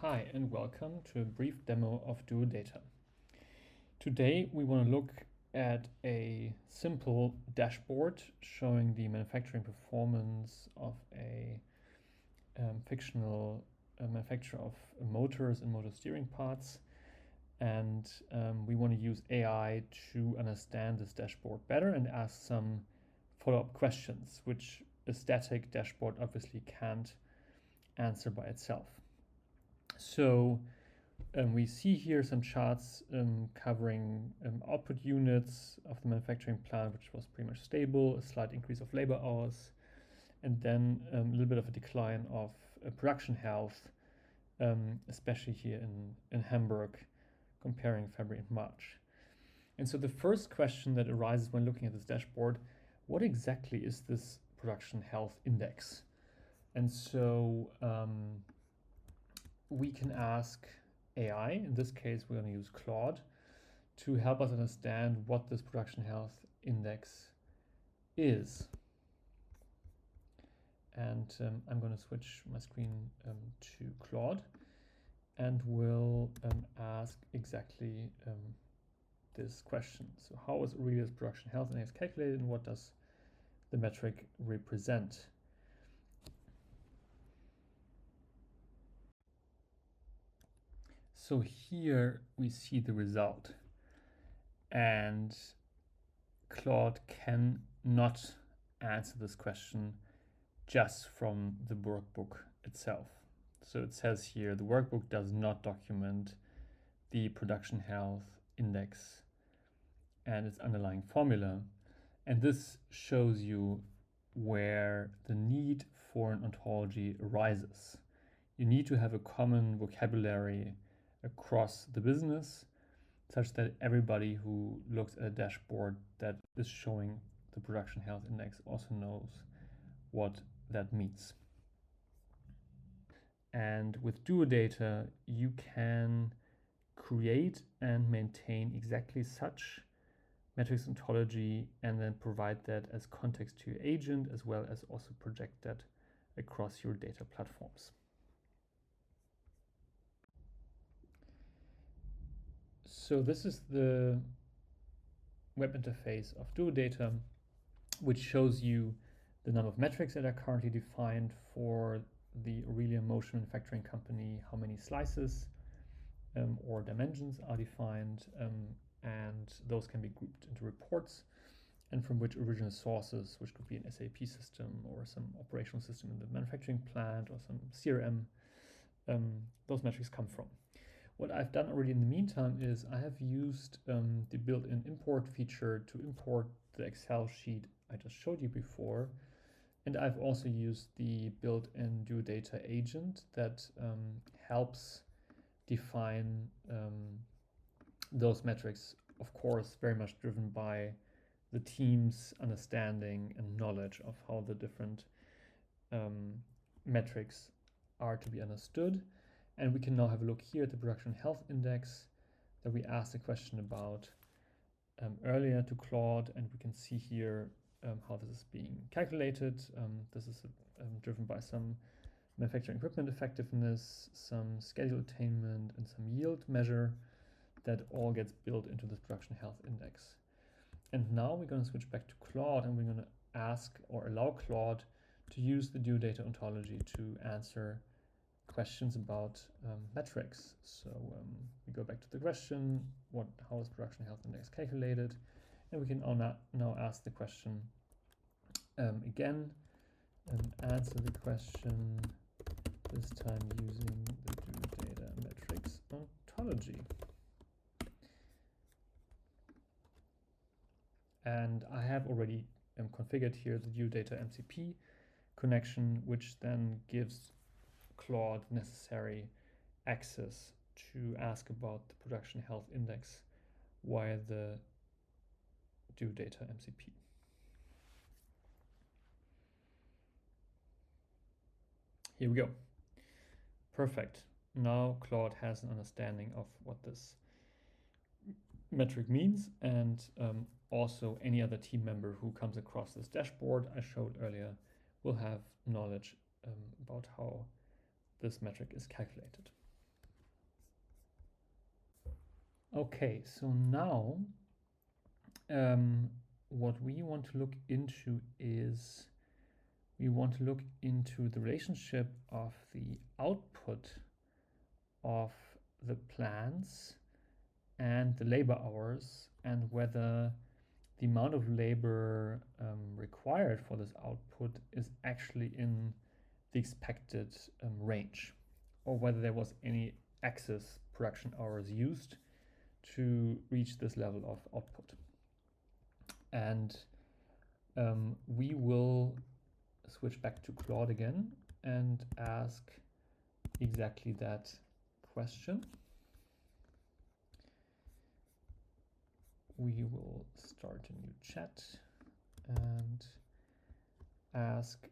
Hi and welcome to a brief demo of Duodata. Today we want to look at a simple dashboard showing the manufacturing performance of a fictional manufacturer of motors and motor steering parts. And we want to use AI to understand this dashboard better and ask some follow-up questions, which a static dashboard obviously can't answer by itself. So we see here some charts covering output units of the manufacturing plant, which was pretty much stable, a slight increase of labor hours, and then a little bit of a decline of production health, especially here in Hamburg, comparing February and March. And so the first question that arises when looking at this dashboard, what exactly is this production health index? And so we can ask AI, in this case we're going to use Claude, to help us understand what this production health index is. And I'm going to switch my screen to Claude and will ask exactly this question. So how is really this production health index calculated and what does the metric represent? So here we see the result, and Claude cannot answer this question just from the workbook itself. So it says here the workbook does not document the production health index and its underlying formula. And this shows you where the need for an ontology arises. You need to have a common vocabulary across the business such that everybody who looks at a dashboard that is showing the production health index also knows what that means. And with Duodata, you can create and maintain exactly such metrics ontology and then provide that as context to your agent, as well as also project that across your data platforms. So this is the web interface of Duodata, which shows you the number of metrics that are currently defined for the Aurelia Motion Manufacturing Company, how many slices or dimensions are defined, and those can be grouped into reports, and from which original sources, which could be an SAP system or some operational system in the manufacturing plant or some CRM, those metrics come from. What I've done already in the meantime is I have used the built-in import feature to import the Excel sheet I just showed you before. And I've also used the built-in Duodata agent that helps define those metrics, of course, very much driven by the team's understanding and knowledge of how the different metrics are to be understood. And we can now have a look here at the production health index that we asked a question about earlier to Claude, and we can see here how this is being calculated. This is driven by some manufacturing equipment effectiveness, some schedule attainment, and some yield measure that all gets built into this production health index. And now we're going to switch back to Claude, and we're going to ask or allow Claude to use the Duodata ontology to answer questions about metrics. So we go back to the question, how is production health index calculated? And we can now ask the question again and answer the question, this time using the Duodata metrics ontology. And I have already configured here the Duodata MCP connection, which then gives Claude necessary access to ask about the production health index via the Duodata MCP. Here we go. Perfect. Now Claude has an understanding of what this metric means, and also any other team member who comes across this dashboard I showed earlier will have knowledge about how this metric is calculated. Okay, so now what we want to look into is we want to look into the relationship of the output of the plans and the labor hours, and whether the amount of labor required for this output is actually in the expected range, or whether there was any excess production hours used to reach this level of output. And we will switch back to Claude again and ask exactly that question. We will start a new chat and ask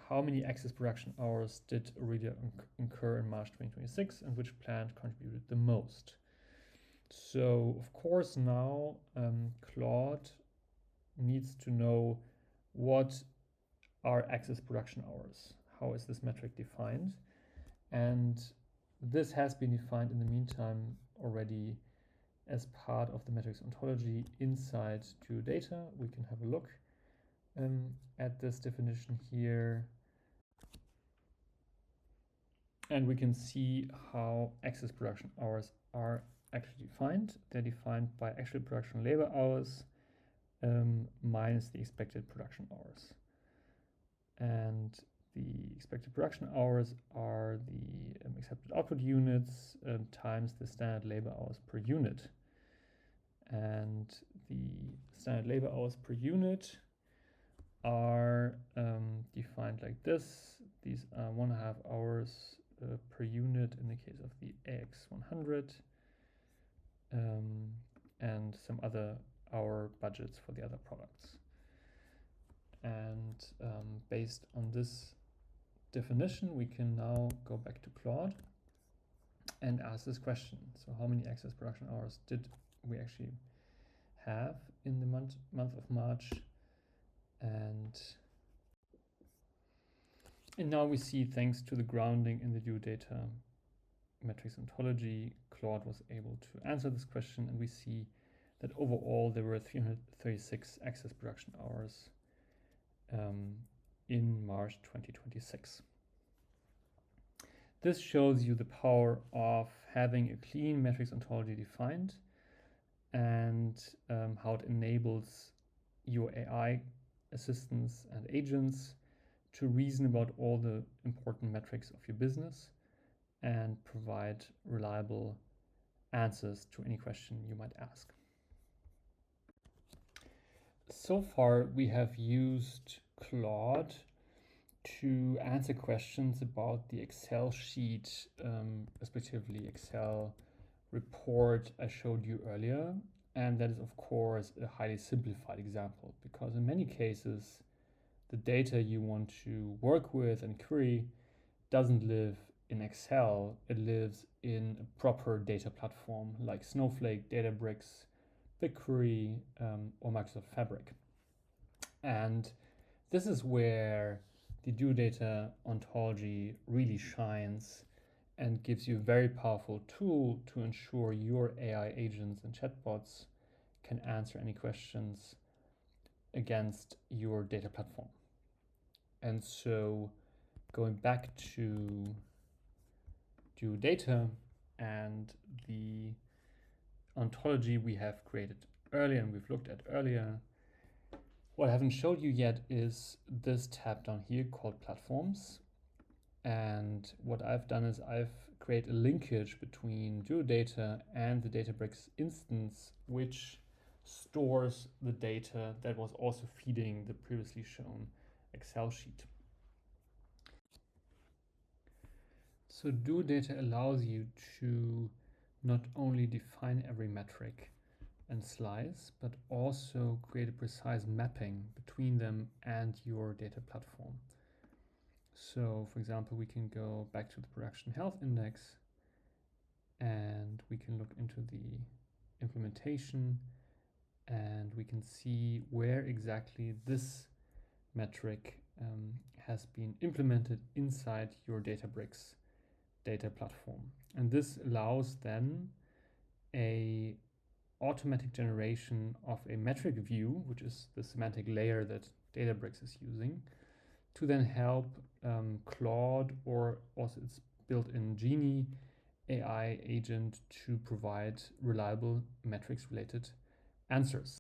how many excess production hours did Aurelia incur in March 2026, and which plant contributed the most. So of course now Claude needs to know what are excess production hours. How is this metric defined? And this has been defined in the meantime already as part of the Metrics Ontology inside Duodata. We can have a look at this definition here. And we can see how excess production hours are actually defined. They're defined by actual production labor hours minus the expected production hours. And the expected production hours are the accepted output units times the standard labor hours per unit. And the standard labor hours per unit are defined like this. These are 1.5 hours per unit in the case of the AX100, and some other hour budgets for the other products. And based on this definition, we can now go back to Claude and ask this question. So how many excess production hours did we actually have in the month of March? And now we see, thanks to the grounding in the Duodata Metrics Ontology, Claude was able to answer this question, and we see that overall there were 336 excess production hours in March 2026. This shows you the power of having a clean metrics ontology defined, and how it enables your AI assistants and agents to reason about all the important metrics of your business and provide reliable answers to any question you might ask. So far, we have used Claude to answer questions about the Excel sheet, respectively Excel report I showed you earlier. And that is, of course, a highly simplified example, because in many cases, the data you want to work with and query doesn't live in Excel. It lives in a proper data platform like Snowflake, Databricks, BigQuery, or Microsoft Fabric. And this is where the Duodata ontology really shines and gives you a very powerful tool to ensure your AI agents and chatbots can answer any questions against your data platform. And so going back to Duodata and the ontology we have created earlier and we've looked at earlier, what I haven't showed you yet is this tab down here called Platforms. And what I've done is I've created a linkage between Duodata and the Databricks instance, which stores the data that was also feeding the previously shown Excel sheet. So Duodata allows you to not only define every metric and slice, but also create a precise mapping between them and your data platform. So for example, we can go back to the production health index and we can look into the implementation, and we can see where exactly this metric has been implemented inside your Databricks data platform. And this allows then a automatic generation of a metric view, which is the semantic layer that Databricks is using, to then help Claude, or also its built-in Genie AI agent, to provide reliable metrics-related answers.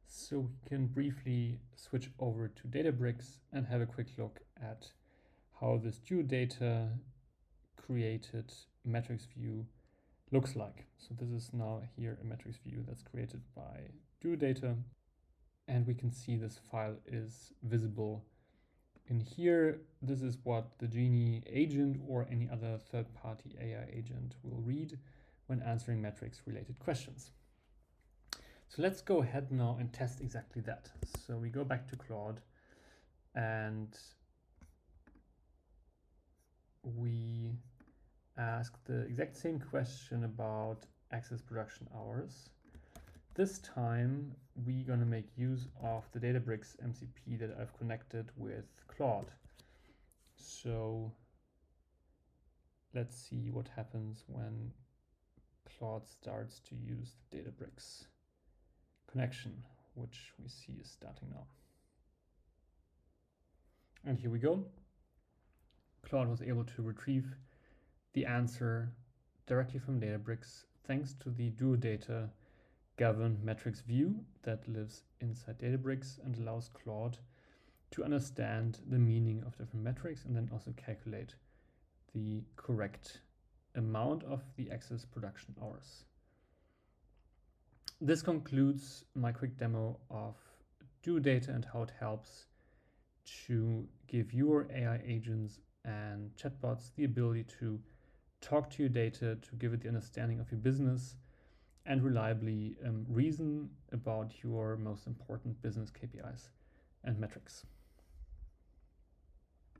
So we can briefly switch over to Databricks and have a quick look at how this Duodata created metrics view looks like. So this is now here a metrics view that's created by Duodata, and we can see this file is visible in here. This is what the Genie agent or any other third-party AI agent will read when answering metrics related questions. So let's go ahead now and test exactly that. So we go back to Claude and we ask the exact same question about access production hours. This time we're going to make use of the Databricks MCP that I've connected with Claude. So let's see what happens when Claude starts to use the Databricks connection, which we see is starting now. And here we go. Claude was able to retrieve the answer directly from Databricks thanks to the Duodata governed metrics view that lives inside Databricks and allows Claude to understand the meaning of different metrics and then also calculate the correct amount of the excess production hours. This concludes my quick demo of Duodata and how it helps to give your AI agents and chatbots the ability to talk to your data, to give it the understanding of your business, and reliably reason about your most important business KPIs and metrics.